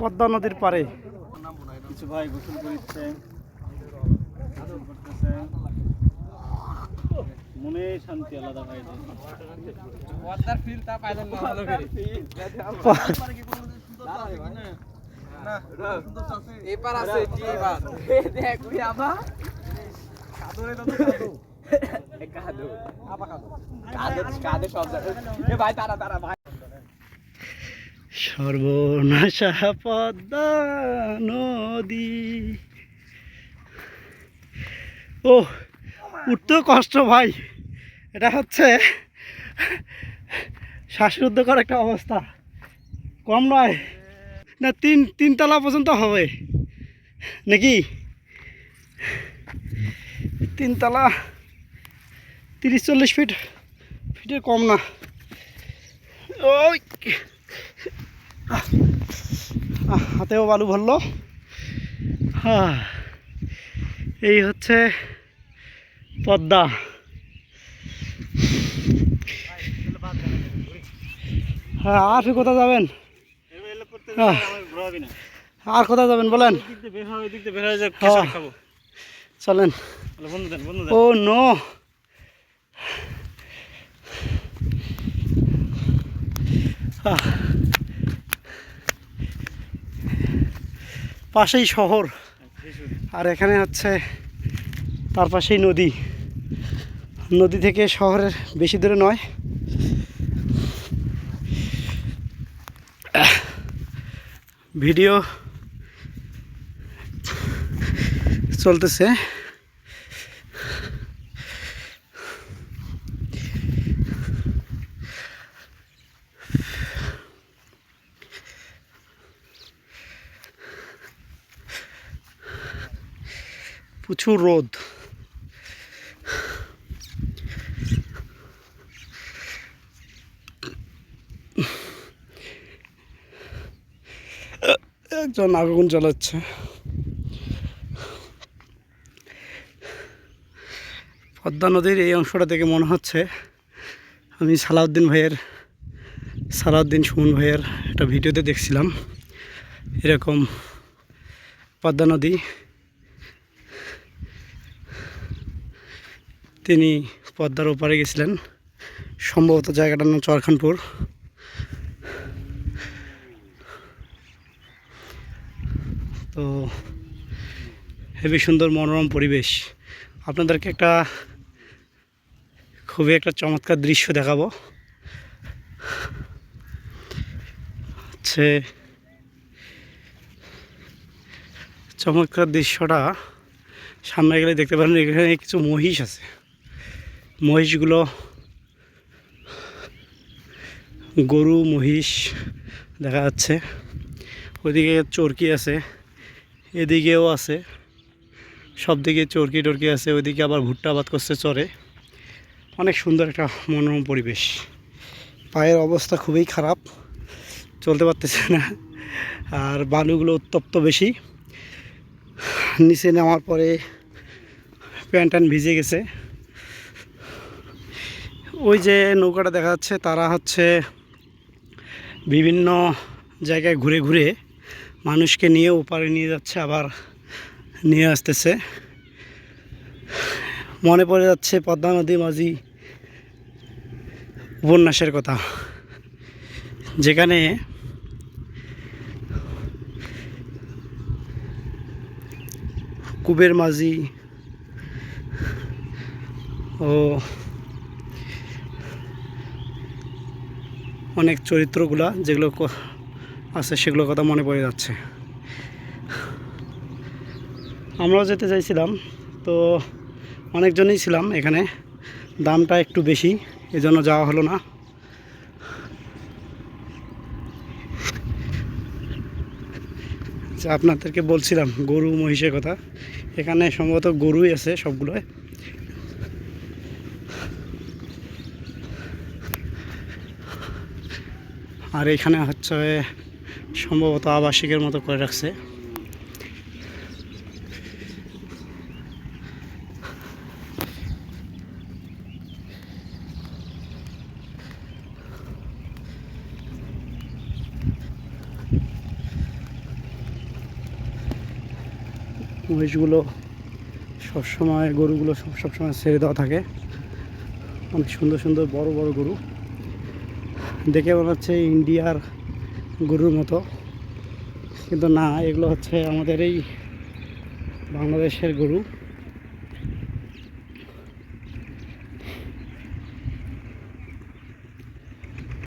পদ্মা নদীর পাড়ে কিছু ভাই গোসল করছে, মনে শান্তি আলাদা ভাই। পদ্মার ফিল তা পাইলেন না ভালো করে। এপার আছে কি বাত দেখ ওই আবা কাদরে তো কাদু কাদু আবা কাদু কাদু কাদু সব এ ভাই তারা তারা ভাই সর্বনাশা পদ্মা নদী। ও উঠতেও কষ্ট ভাই, এটা হচ্ছে শ্বাসরুদ্ধকর একটা অবস্থা, কম নয় না। তিনতলা পর্যন্ত হবে নাকি? তিনতলা 30-40 ফিটের কম না। ওই হাতেও বালু ভরলো। এই হচ্ছে পদ্মা। হ্যাঁ, আর কোথায় যাবেন? আর কোথায় যাবেন বলেন? চলেন। ও নো, পাশেই শহর, আর এখানে হচ্ছে তার পাশেই নদী। নদী থেকে শহরের বেশি দূরে নয়। ভিডিও চলতেছে। প্রচুর রোদ। একজন আগুন জ্বালাচ্ছে। পদ্মা নদীর এই অংশটা থেকে মনে হচ্ছে আমি সালাউদ্দিন সুমন ভাইয়ের একটা ভিডিওতে দেখছিলাম, এরকম পদ্মা নদী তিনি পদ্মার ওপারে গেছিলেন, সম্ভবত জায়গাটার নাম চরখানপুর। তো হেবি সুন্দর মনোরম পরিবেশ। আপনাদেরকে খুবই একটা চমৎকার দৃশ্য দেখাবো। চমৎকার দৃশ্যটা সামনে গেলে দেখতে পারেন, এখানে কিছু মহিষ আছে। মহিষগুলো গরু মহিষ দেখা যাচ্ছে। ওইদিকে চরকি আছে, এদিকেও আছে, সব দিকে চরকি টরকি আছে। ওইদিকে আবার ভুট্টা আবাদ করছে চরে। অনেক সুন্দর একটা মনোরম পরিবেশ। পায়ের অবস্থা খুবই খারাপ, চলতে পারতেছে না। আর বালুগুলো উত্তপ্ত বেশি, নিচে নামার পরে প্যান্ট ভিজে গেছে। ওই যে নৌকাটা দেখা যাচ্ছে, তারা হচ্ছে বিভিন্ন জায়গায় ঘুরে ঘুরে মানুষকে নিয়ে ওপারে নিয়ে যাচ্ছে, আবার নিয়ে আসতেছে। মনে পড়ে যাচ্ছে পদ্মা নদী মাঝি উপন্যাসের কথা, যেখানে কুবের মাঝি ও অনেক চরিত্রগুলা যেগুলো আছে সেগুলোর কথা মনে পড়ে যাচ্ছে। আমরাও যেতে চাইছিলাম, তো অনেকজনই ছিলাম এখানে, দামটা একটু বেশি, এজন্য যাওয়া হলো না। আপনাদেরকে বলছিলাম গরু মহিষের কথা, এখানে সম্ভবত গরুই আছে সবগুলোয়। আর এখানে হচ্ছে সম্ভবত আবাসিকের মতো করে রাখছে। মহিষগুলো সবসময়, গরুগুলো সবসময় ছেড়ে দেওয়া থাকে। অনেক সুন্দর সুন্দর বড় বড় গরু, দেখে মনে হচ্ছে ইন্ডিয়ার গরুর মতো, কিন্তু না, এগুলো হচ্ছে আমাদের এই বাংলাদেশের গরু।